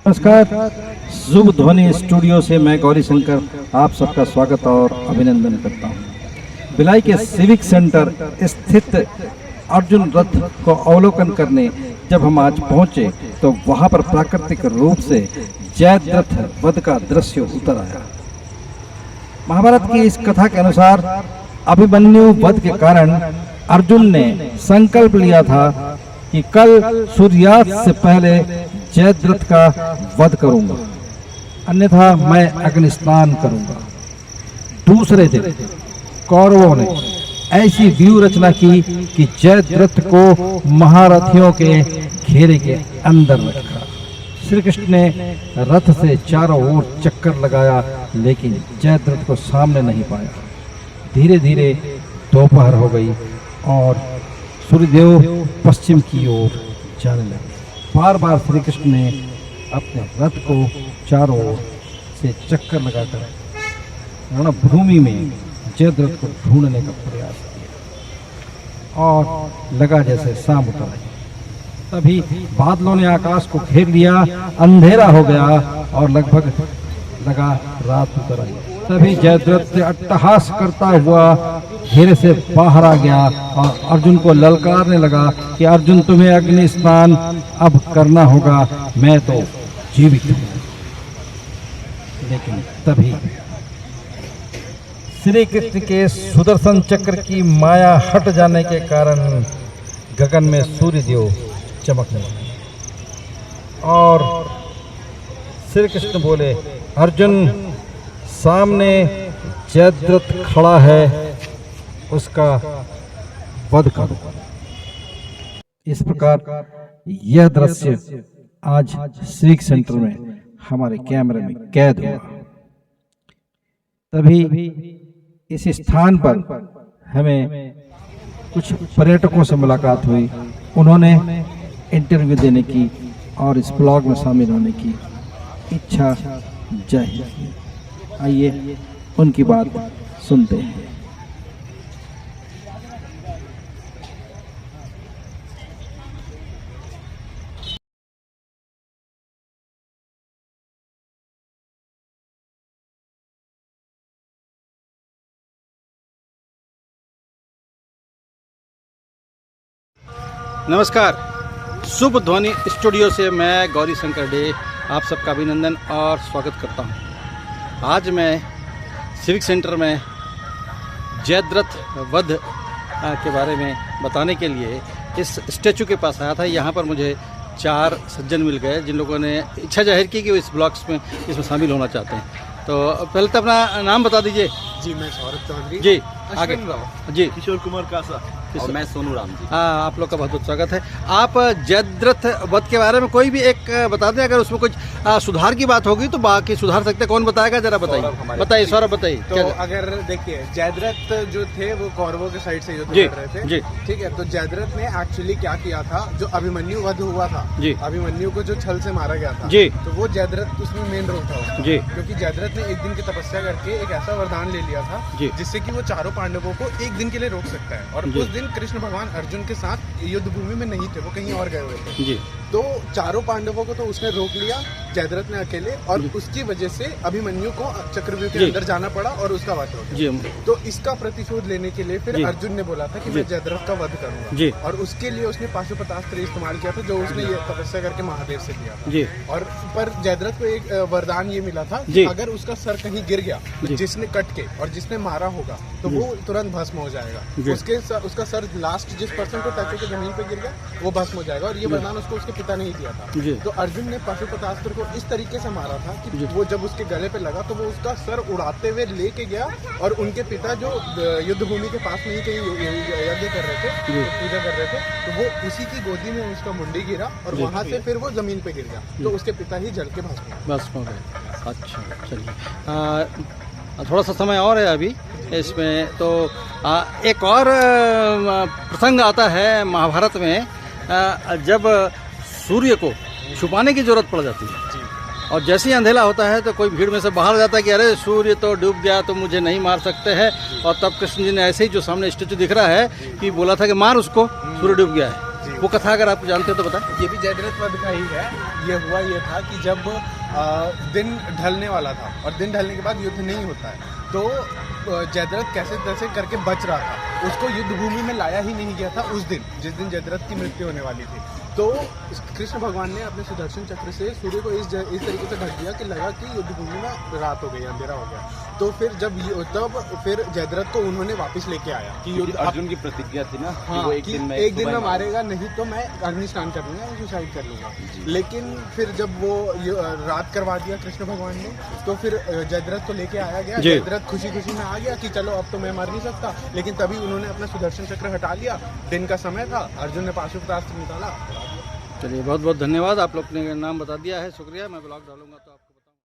नमस्कार, शुभ ध्वनि स्टूडियो से मैं गौरी शंकर आप सबका स्वागत और अभिनंदन करता हूँ। भिलाई के सिविक सेंटर स्थित अर्जुन रथ को अवलोकन करने जब हम आज पहुँचे तो वहाँ पर प्राकृतिक रूप से जयद्रथ वध का दृश्य उतर आया। महाभारत की इस कथा के अनुसार अभिमन्यु वध के कारण अर्जुन ने संकल्प लिया था कि कल सूर्यास्त से पहले जयद्रथ का वध करूंगा, अन्यथा मैं अग्नि स्नान करूंगा। दूसरे दिन कौरवों ने ऐसी व्यूह रचना की कि जयद्रथ को महारथियों के घेरे के अंदर रखा। श्री कृष्ण ने रथ से चारों ओर चक्कर लगाया लेकिन जयद्रथ को सामने नहीं पाया। धीरे धीरे दोपहर हो गई और सूर्यदेव पश्चिम की ओर जाने लगे। बार बार श्री कृष्ण ने अपने रथ को चारों ओर से चक्कर लगाकर रणभूमि में जयद्रथ को ढूंढने का प्रयास किया और लगा जैसे शाम उतर आई। तभी बादलों ने आकाश को घेर लिया, अंधेरा हो गया और लगभग लगा रात उतर आई। तभी जयद्रथ अट्टहास करता हुआ घेरे से बाहर आ गया और अर्जुन को ललकारने लगा कि अर्जुन तुम्हें अग्नि स्नान अब करना होगा, मैं तो जीवित हूँ। लेकिन तभी श्री कृष्ण के सुदर्शन चक्र की माया हट जाने के कारण गगन में सूर्यदेव चमकने लगे और श्री कृष्ण बोले, अर्जुन सामने जयद्रथ खड़ा है, उसका वध करो। इस प्रकार यह दृश्य आज सिविक सेंटर में हमारे कैमरे में कैद हुआ। तभी इस स्थान पर हमें कुछ पर्यटकों से मुलाकात हुई। उन्होंने इंटरव्यू देने की और इस ब्लॉग में शामिल होने की इच्छा जाहिर की। आइए उनकी बात सुनते हैं। नमस्कार, शुभ ध्वनि स्टूडियो से मैं गौरी शंकर डे आप सबका अभिनंदन और स्वागत करता हूं। आज मैं सिविक सेंटर में जयद्रथ वध के बारे में बताने के लिए इस स्टैचू के पास आया था। यहाँ पर मुझे 4 सज्जन मिल गए जिन लोगों ने इच्छा जाहिर की कि वो इस ब्लॉग्स में इसमें शामिल होना चाहते हैं। तो पहले तो अपना नाम बता दीजिए। जी, मैं सौरभ चौधरी। जी, आगे जी, किशोर कुमार कासा और मैं सोनू राम जी। हाँ, आप लोग का बहुत बहुत स्वागत है। आप जयद्रथ वध के बारे में कोई भी एक बता दें, अगर उसमें कुछ सुधार की बात होगी तो बाकी सुधार सकते हैं। कौन बताएगा, जरा बताइए। बताइए सौरभ, बताइए। तो अगर देखिए, जयद्रथ जो थे वो कौरवों के साइड से युद्ध कर रहे थे। जी, ठीक है। तो जयद्रथ ने एक्चुअली क्या किया था, जो अभिमन्यु वध हुआ था, जी, अभिमन्यु को जो छल से मारा गया था, जी, तो वो जयद्रथ उसमें मेन रोल था उसका। जी, क्योंकि जयद्रथ ने एक दिन की तपस्या करके एक ऐसा वरदान ले लिया था जिससे कि वो चारों पांडवों को एक दिन के लिए रोक सकता है। और उस दिन कृष्ण भगवान अर्जुन के साथ युद्ध भूमि में नहीं थे, वो कहीं और गए हुए थे। जी। तो चारों पांडवों को तो उसने रोक लिया, जयद्रथ ने अकेले, और उसकी वजह से अभिमन्यु को चक्रव्यूह के अंदर जाना पड़ा और उसका वध हो गया। तो इसका प्रतिशोध लेने के लिए फिर अर्जुन ने बोला था कि मैं जयद्रथ का वध करूंगा, और उसके लिए उसने पाशुपतास्त्र इस्तेमाल किया था जो उसने ये तपस्या करके महादेव से लिया था। और पर जयद्रथ को एक वरदान ये मिला था कि अगर उसका सर कहीं गिर गया जिसने कट के और जिसने मारा होगा तो वो तुरंत भस्म हो जाएगा। उसका सर लास्ट जिस पर्सन को टच होकर जमीन पे गिर गया वो भस्म हो जाएगा। और ये वरदान उसको उसके पिता ने ही दिया था। तो अर्जुन ने पाशुपतास्त्र को इस तरीके से मारा था कि वो जब उसके गले पे लगा तो वो उसका सर उड़ाते हुए लेके गया और उनके पिता जो युद्ध भूमि के पास में ही कहीं यज्ञ कर रहे थे, पूजा कर रहे थे, तो वो उसी की गोदी में उसका मुंडी गिरा और वहां से फिर वो जमीन पे गिर गया। तो उसके पिता ही जल के भस्म हो गए। अच्छा, चलिए, थोड़ा सा समय और है अभी इसमें। तो एक और प्रसंग आता है महाभारत में, जब सूर्य को छुपाने की जरूरत पड़ जाती है और जैसे ही अंधेरा होता है तो कोई भीड़ में से बाहर जाता है कि अरे सूर्य तो डूब गया तो मुझे नहीं मार सकते हैं। और तब कृष्ण जी ने ऐसे ही जो सामने स्टेचू दिख रहा है कि बोला था कि मार उसको, सूर्य डूब गया है। नहीं वो कथा अगर आप जानते हो तो बताएं। ये भी जयद्रथ वध का ही है। ये हुआ ये था कि जब दिन ढलने वाला था और दिन ढलने के बाद युद्ध नहीं होता है, तो जयद्रथ कैसे तैसे करके बच रहा था। उसको युद्ध भूमि में लाया ही नहीं गया था उस दिन, जिस दिन जयद्रथ की मृत्यु होने वाली थी। तो कृष्ण भगवान ने अपने सुदर्शन चक्र से सूर्य को इस तरीके से ढक दिया कि लगा कि युद्ध भूमि में रात हो गई, अंधेरा हो गया। तो फिर तब फिर जयद्रथ को उन्होंने वापस लेके आया कि युद्ध अर्जुन की प्रतिज्ञा थी ना हाँ, कि वो एक दिन में मारेगा, नहीं तो मैं अग्नि स्नान कर लूंगा, मैं सुसाइड कर लूंगा। लेकिन फिर जब वो रात करवा दिया कृष्ण भगवान ने, तो फिर जयद्रथ को लेके आया गया। जयद्रथ खुशी खुशी में आ गया कि चलो अब तो मैं मर नहीं सकता। लेकिन तभी उन्होंने अपना सुदर्शन चक्र हटा लिया। दिन का समय था, अर्जुन ने पाशुपतास्त्र निकाला। चलिए बहुत बहुत धन्यवाद, आप लोग ने नाम बता दिया है, शुक्रिया। मैं ब्लॉग डालूंगा तो आप